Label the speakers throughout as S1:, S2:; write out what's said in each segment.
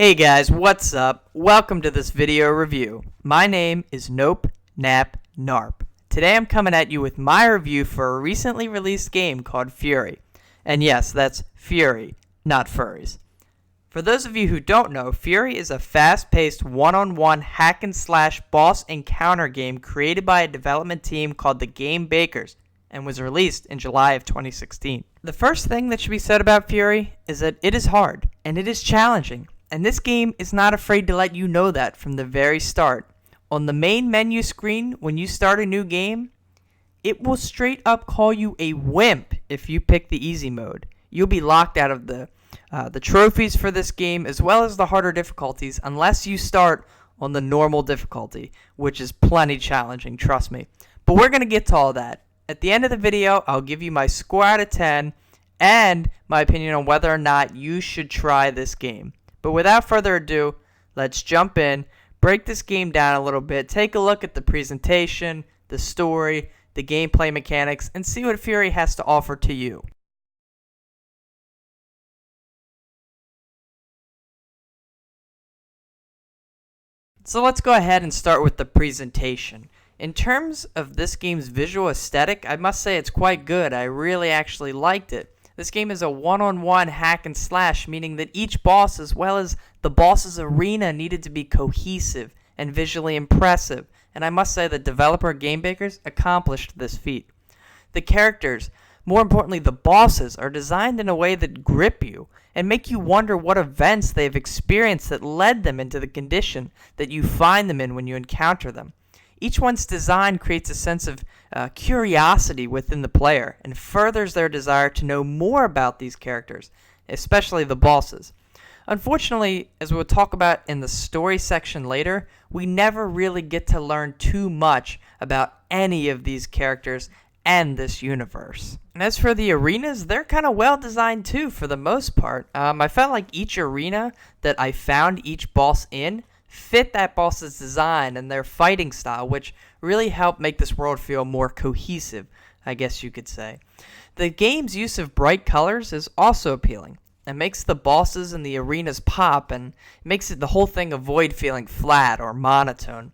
S1: Hey guys, what's up? Welcome to this video review. My name is NopNapNarp. Today I'm coming at you with my review for a recently released game called Furi. And yes, that's Furi, not furries. For those of you who don't know, Furi is a fast-paced one-on-one hack-and-slash boss encounter game created by a development team called the Game Bakers and was released in July of 2016. The first thing that should be said about Furi is that it is hard and it is challenging. And this game is not afraid to let you know that from the very start. On the main menu screen, when you start a new game, it will straight up call you a wimp if you pick the easy mode. You'll be locked out of the trophies for this game as well as the harder difficulties unless you start on the normal difficulty, which is plenty challenging, trust me. But we're going to get to all that. At the end of the video, I'll give you my score out of 10 and my opinion on whether or not you should try this game. But without further ado, let's jump in, break this game down a little bit, take a look at the presentation, the story, the gameplay mechanics, and see what Furi has to offer to you. So let's go ahead and start with the presentation. In terms of this game's visual aesthetic, I must say it's quite good. I really actually liked it. This game is a one-on-one hack and slash, meaning that each boss as well as the boss's arena needed to be cohesive and visually impressive, and I must say that developer Game Bakers accomplished this feat. The characters, more importantly the bosses, are designed in a way that grip you and make you wonder what events they've experienced that led them into the condition that you find them in when you encounter them. Each one's design creates a sense of curiosity within the player and furthers their desire to know more about these characters, especially the bosses. Unfortunately, as we'll talk about in the story section later, we never really get to learn too much about any of these characters and this universe. And as for the arenas, they're kind of well designed too for the most part. I felt like each arena that I found each boss in fit that boss's design and their fighting style, which really helped make this world feel more cohesive, I guess you could say. The game's use of bright colors is also appealing. It makes the bosses and the arenas pop and makes the whole thing avoid feeling flat or monotone.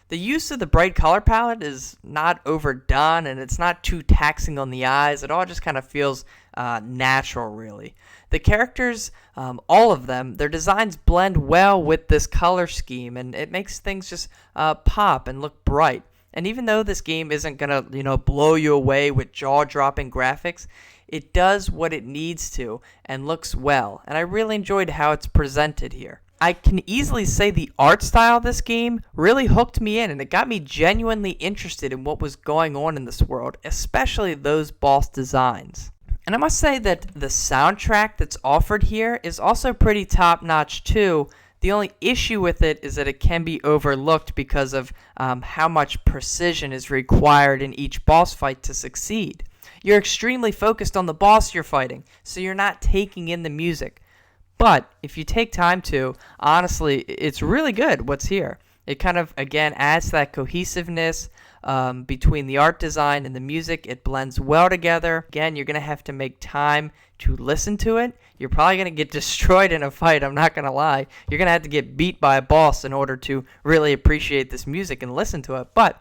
S1: The use of the bright color palette is not overdone and it's not too taxing on the eyes. It all just kind of feels natural, really. The characters, all of them, their designs blend well with this color scheme, and it makes things just pop and look bright. And even though this game isn't gonna, blow you away with jaw-dropping graphics, it does what it needs to and looks well. And I really enjoyed how it's presented here. I can easily say the art style of this game really hooked me in, and it got me genuinely interested in what was going on in this world, especially those boss designs. And I must say that the soundtrack that's offered here is also pretty top-notch too. The only issue with it is that it can be overlooked because of how much precision is required in each boss fight to succeed. You're extremely focused on the boss you're fighting, so you're not taking in the music. But if you take time to, honestly, it's really good what's here. It kind of, again, adds that cohesiveness between the art design and the music. It blends well together. Again, you're going to have to make time to listen to it. You're probably going to get destroyed in a fight, I'm not going to lie. You're going to have to get beat by a boss in order to really appreciate this music and listen to it. But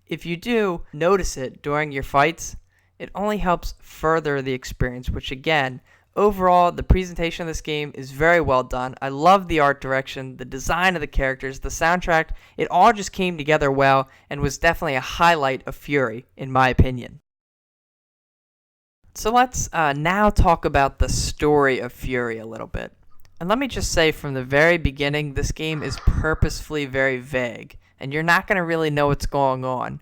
S1: if you do notice it during your fights, it only helps further the experience, which again, overall, the presentation of this game is very well done. I love the art direction, the design of the characters, the soundtrack. It all just came together well and was definitely a highlight of Furi, in my opinion. So let's now talk about the story of Furi a little bit. And let me just say from the very beginning, this game is purposefully very vague, and you're not going to really know what's going on.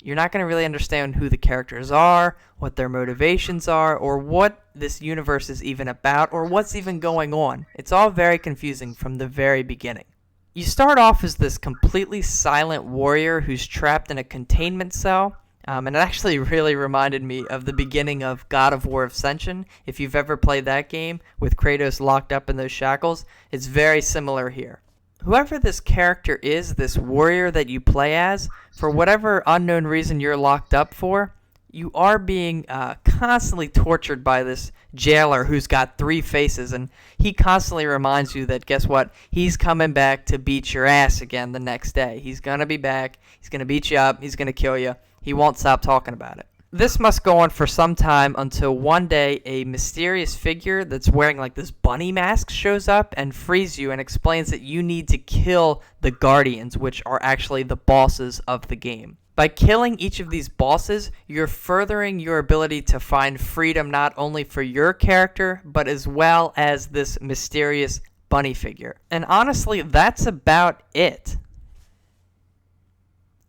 S1: You're not going to really understand who the characters are, what their motivations are, or what this universe is even about, or what's even going on. It's all very confusing from the very beginning. You start off as this completely silent warrior who's trapped in a containment cell, and it actually really reminded me of the beginning of God of War Ascension. If you've ever played that game with Kratos locked up in those shackles, it's very similar here. Whoever this character is, this warrior that you play as, for whatever unknown reason you're locked up for, you are being constantly tortured by this jailer who's got 3 faces, and he constantly reminds you that, guess what, he's coming back to beat your ass again the next day. He's going to be back, he's going to beat you up, he's going to kill you. He won't stop talking about it. This must go on for some time until one day a mysterious figure that's wearing like this bunny mask shows up and frees you and explains that you need to kill the Guardians, which are actually the bosses of the game. By killing each of these bosses, you're furthering your ability to find freedom not only for your character, but as well as this mysterious bunny figure. And honestly, that's about it.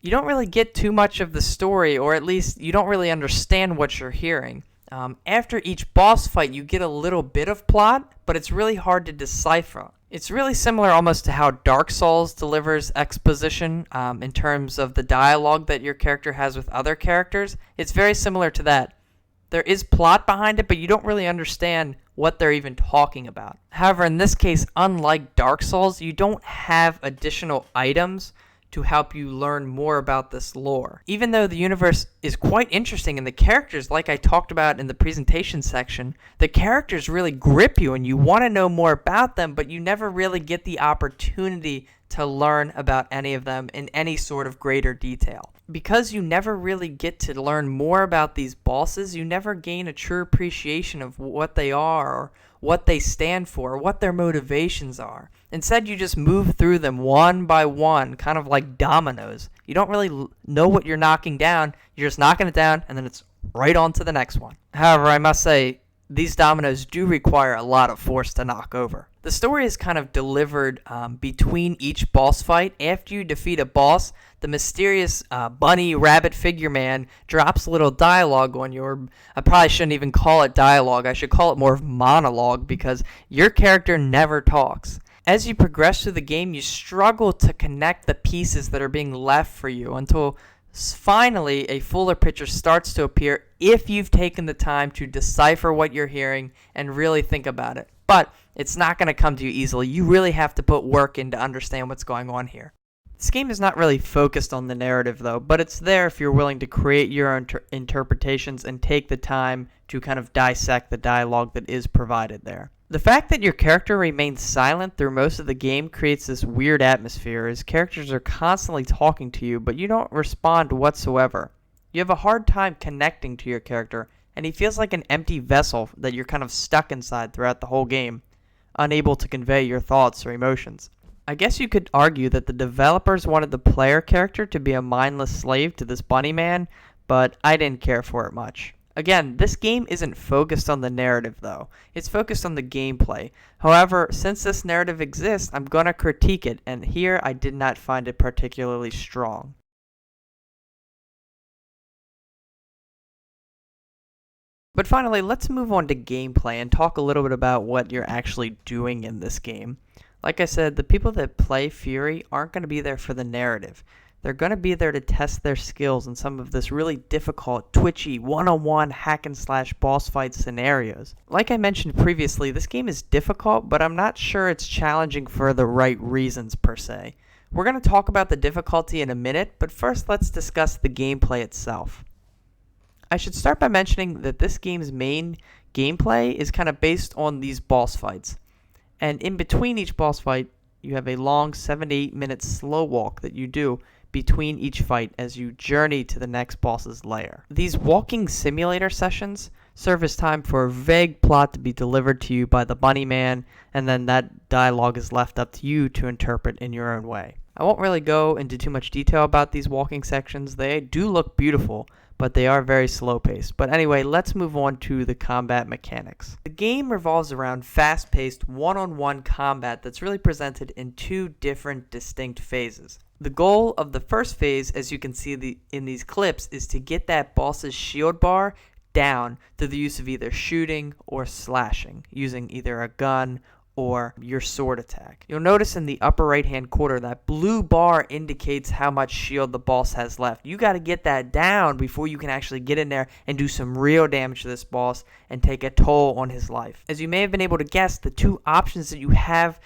S1: You don't really get too much of the story, or at least you don't really understand what you're hearing. After each boss fight, you get a little bit of plot, but it's really hard to decipher. It's really similar almost to how Dark Souls delivers exposition in terms of the dialogue that your character has with other characters. It's very similar to that. There is plot behind it, but you don't really understand what they're even talking about. However, in this case, unlike Dark Souls, you don't have additional items to help you learn more about this lore. Even though the universe is quite interesting and the characters, like I talked about in the presentation section, the characters really grip you and you want to know more about them, but you never really get the opportunity to learn about any of them in any sort of greater detail. Because you never really get to learn more about these bosses, you never gain a true appreciation of what they are or what they stand for, or what their motivations are. Instead, you just move through them one by one, kind of like dominoes. You don't really know what you're knocking down. You're just knocking it down, and then it's right on to the next one. However, I must say, these dominoes do require a lot of force to knock over. The story is kind of delivered between each boss fight. After you defeat a boss, the mysterious bunny rabbit figure man drops a little dialogue on you, or I probably shouldn't even call it dialogue. I should call it more of monologue, because your character never talks. As you progress through the game, you struggle to connect the pieces that are being left for you until finally a fuller picture starts to appear if you've taken the time to decipher what you're hearing and really think about it. But it's not going to come to you easily. You really have to put work in to understand what's going on here. This game is not really focused on the narrative though, but it's there if you're willing to create your own interpretations and take the time to kind of dissect the dialogue that is provided there. The fact that your character remains silent through most of the game creates this weird atmosphere, as characters are constantly talking to you, but you don't respond whatsoever. You have a hard time connecting to your character, and he feels like an empty vessel that you're kind of stuck inside throughout the whole game, unable to convey your thoughts or emotions. I guess you could argue that the developers wanted the player character to be a mindless slave to this bunny man, but I didn't care for it much. Again, this game isn't focused on the narrative though. It's focused on the gameplay. However, since this narrative exists, I'm gonna critique it, and here I did not find it particularly strong. But finally, let's move on to gameplay and talk a little bit about what you're actually doing in this game. Like I said, the people that play Furi aren't going to be there for the narrative. They're going to be there to test their skills in some of this really difficult, twitchy, one-on-one hack-and-slash boss fight scenarios. Like I mentioned previously, this game is difficult, but I'm not sure it's challenging for the right reasons per se. We're going to talk about the difficulty in a minute, but first let's discuss the gameplay itself. I should start by mentioning that this game's main gameplay is kind of based on these boss fights. And in between each boss fight, you have a long 7 to 8 minute slow walk that you do between each fight as you journey to the next boss's lair. These walking simulator sessions serve as time for a vague plot to be delivered to you by the bunny man, and then that dialogue is left up to you to interpret in your own way. I won't really go into too much detail about these walking sections. They do look beautiful, but they are very slow paced. But anyway, let's move on to the combat mechanics. The game revolves around fast-paced one-on-one combat that's really presented in 2 different distinct phases. The goal of the first phase, as you can see in these clips, is to get that boss's shield bar down through the use of either shooting or slashing, using either a gun or your sword attack. You'll notice in the upper right hand corner that blue bar indicates how much shield the boss has left. You got to get that down before you can actually get in there and do some real damage to this boss and take a toll on his life. As you may have been able to guess, the 2 options that you have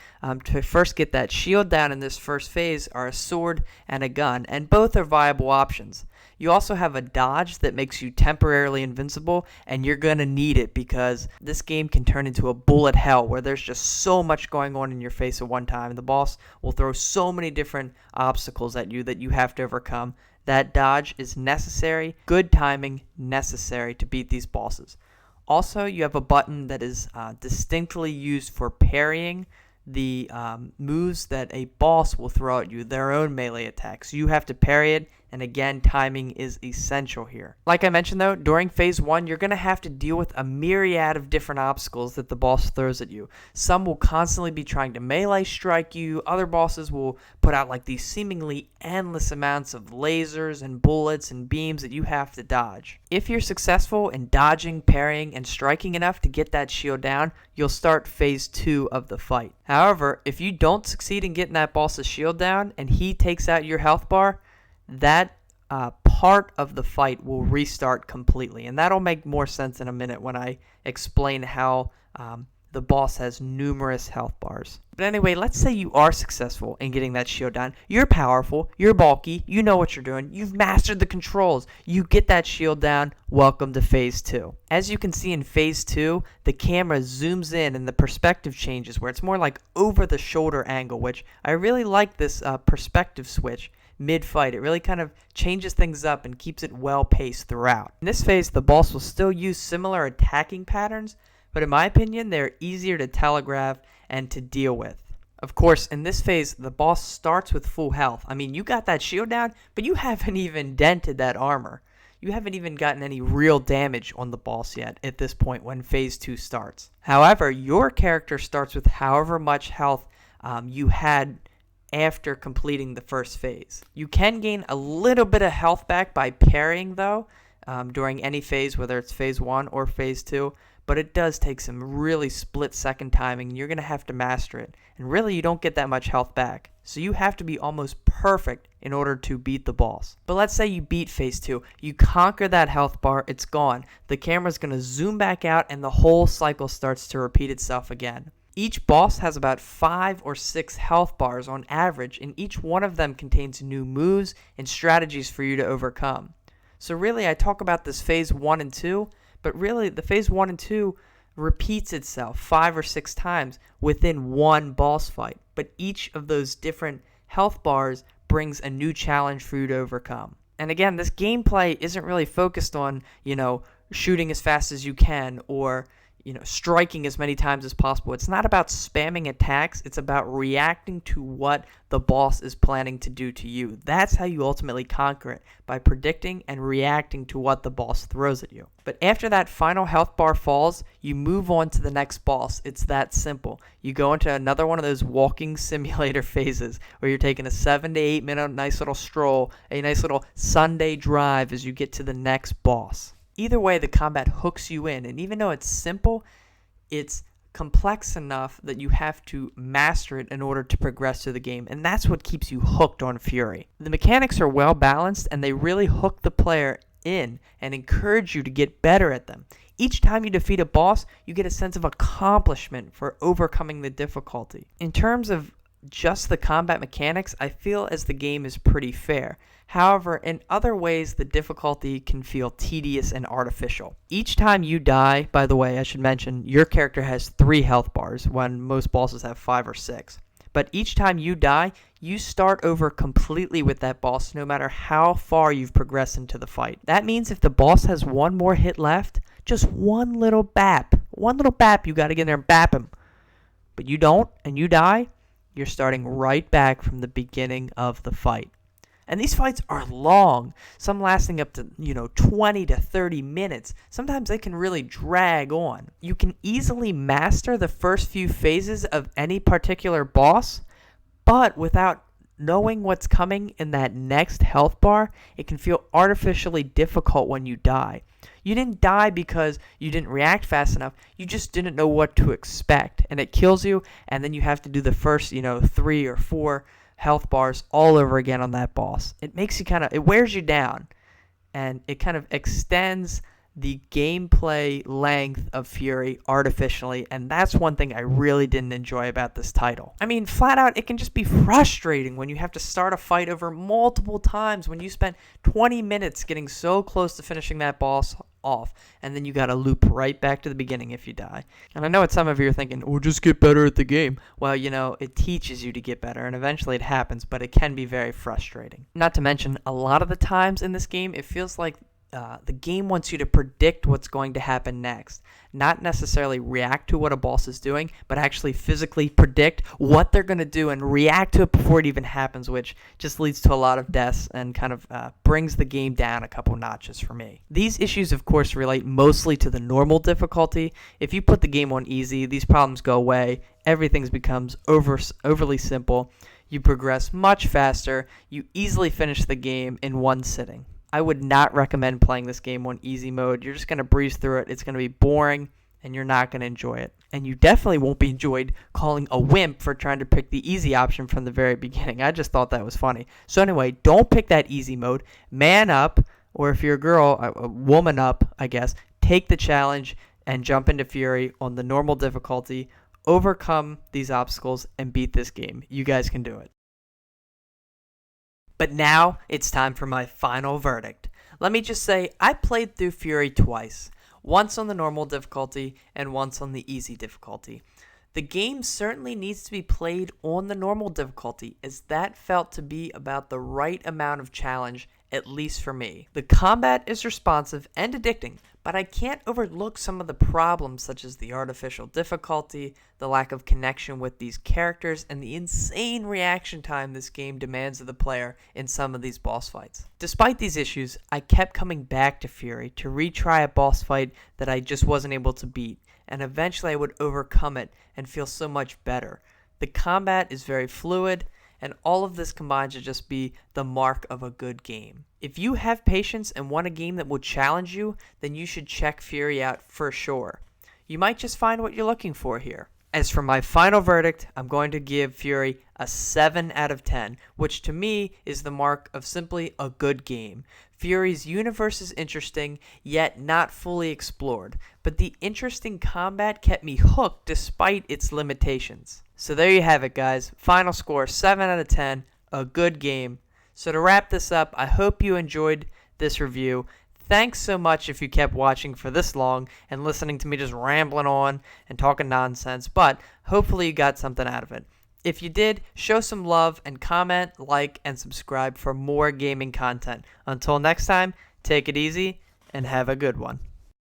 S1: to first get that shield down in this first phase are a sword and a gun, and both are viable options. You also have a dodge that makes you temporarily invincible, and you're going to need it because this game can turn into a bullet hell where there's just so much going on in your face at one time. The boss will throw so many different obstacles at you that you have to overcome. That dodge is necessary, good timing necessary to beat these bosses. Also, you have a button that is distinctly used for parrying the moves that a boss will throw at you, their own melee attacks. You have to parry it, and again, timing is essential here. Like I mentioned though, during phase 1, you're going to have to deal with a myriad of different obstacles that the boss throws at you. Some will constantly be trying to melee strike you, other bosses will put out like these seemingly endless amounts of lasers and bullets and beams that you have to dodge. If you're successful in dodging, parrying, and striking enough to get that shield down, you'll start phase 2 of the fight. However, if you don't succeed in getting that boss's shield down and he takes out your health bar, that part of the fight will restart completely. And that'll make more sense in a minute when I explain how the boss has numerous health bars. But anyway, let's say you are successful in getting that shield down. You're powerful, you're bulky, you know what you're doing, you've mastered the controls, you get that shield down, welcome to phase 2. As you can see in phase 2, the camera zooms in and the perspective changes where it's more like over the shoulder angle, which I really like this perspective switch mid-fight. It really kind of changes things up and keeps it well paced throughout. In this phase, the boss will still use similar attacking patterns, but in my opinion, they're easier to telegraph and to deal with. Of course, in this phase, the boss starts with full health. I mean, you got that shield down, but you haven't even dented that armor. You haven't even gotten any real damage on the boss yet at this point when phase 2 starts. However, your character starts with however much health you had after completing the first phase. You can gain a little bit of health back by parrying though during any phase, whether it's phase 1 or phase 2, but it does take some really split-second timing, and you're going to have to master it. And really, you don't get that much health back, so you have to be almost perfect in order to beat the boss. But let's say you beat phase 2, you conquer that health bar, it's gone. The camera's going to zoom back out, and the whole cycle starts to repeat itself again. Each boss has about 5 or 6 health bars on average, and each one of them contains new moves and strategies for you to overcome. So really, I talk about this phase 1 and 2, but really the phase 1 and 2 repeats itself 5 or 6 times within one boss fight. But each of those different health bars brings a new challenge for you to overcome. And again, this gameplay isn't really focused on, shooting as fast as you can or striking as many times as possible. It's not about spamming attacks. It's about reacting to what the boss is planning to do to you. That's how you ultimately conquer it, by predicting and reacting to what the boss throws at you. But after that final health bar falls, you move on to the next boss. It's that simple. You go into another one of those walking simulator phases where you're taking a 7 to 8 minute nice little stroll, a nice little Sunday drive as you get to the next boss. Either way, the combat hooks you in, and even though it's simple, it's complex enough that you have to master it in order to progress through the game, and that's what keeps you hooked on Furi. The mechanics are well balanced, and they really hook the player in and encourage you to get better at them. Each time you defeat a boss, you get a sense of accomplishment for overcoming the difficulty. In terms of just the combat mechanics, I feel as the game is pretty fair. However, in other ways, the difficulty can feel tedious and artificial. Each time you die, by the way, I should mention, your character has 3 health bars when most bosses have 5 or 6. But each time you die, you start over completely with that boss no matter how far you've progressed into the fight. That means if the boss has one more hit left, just one little bap, you gotta get in there and bap him. But you don't, and you die, you're starting right back from the beginning of the fight. And these fights are long, some lasting up to, 20 to 30 minutes. Sometimes they can really drag on. You can easily master the first few phases of any particular boss, but without knowing what's coming in that next health bar, it can feel artificially difficult when you die. You didn't die because you didn't react fast enough. You just didn't know what to expect, and it kills you, and then you have to do the first, 3 or 4 health bars all over again on that boss. It makes you it wears you down, and it kind of extends the gameplay length of Furi artificially, and that's one thing I really didn't enjoy about this title. I mean, flat out, it can just be frustrating when you have to start a fight over multiple times, when you spent 20 minutes getting so close to finishing that boss off, and then you gotta loop right back to the beginning if you die. And I know what some of you are thinking, oh, just get better at the game. Well, you know, it teaches you to get better, and eventually it happens, but it can be very frustrating. Not to mention, a lot of the times in this game, it feels like the game wants you to predict what's going to happen next. Not necessarily react to what a boss is doing, but actually physically predict what they're going to do and react to it before it even happens, which just leads to a lot of deaths and kind of brings the game down a couple notches for me. These issues, of course, relate mostly to the normal difficulty. If you put the game on easy, these problems go away. Everything becomes overly simple. You progress much faster. You easily finish the game in one sitting. I would not recommend playing this game on easy mode. You're just going to breeze through it. It's going to be boring, and you're not going to enjoy it. And you definitely won't be enjoyed calling a wimp for trying to pick the easy option from the very beginning. I just thought that was funny. So anyway, don't pick that easy mode. Man up, or if you're a girl, a woman up, I guess, take the challenge and jump into Furi on the normal difficulty. Overcome these obstacles and beat this game. You guys can do it. But now it's time for my final verdict. Let me just say, I played through Furi twice. Once on the normal difficulty and once on the easy difficulty. The game certainly needs to be played on the normal difficulty, as that felt to be about the right amount of challenge, at least for me. The combat is responsive and addicting, but I can't overlook some of the problems such as the artificial difficulty, the lack of connection with these characters, and the insane reaction time this game demands of the player in some of these boss fights. Despite these issues, I kept coming back to Furi to retry a boss fight that I just wasn't able to beat, and eventually I would overcome it and feel so much better. The combat is very fluid, and all of this combines to just be the mark of a good game. If you have patience and want a game that will challenge you, then you should check Furi out for sure. You might just find what you're looking for here. As for my final verdict, I'm going to give Furi a 7 out of 10, which to me is the mark of simply a good game. Furi's universe is interesting, yet not fully explored, but the interesting combat kept me hooked despite its limitations. So there you have it, guys. Final score, 7 out of 10, a good game. So to wrap this up, I hope you enjoyed this review. Thanks so much if you kept watching for this long and listening to me just rambling on and talking nonsense, but hopefully you got something out of it. If you did, show some love and comment, like, and subscribe for more gaming content. Until next time, take it easy and have a good one.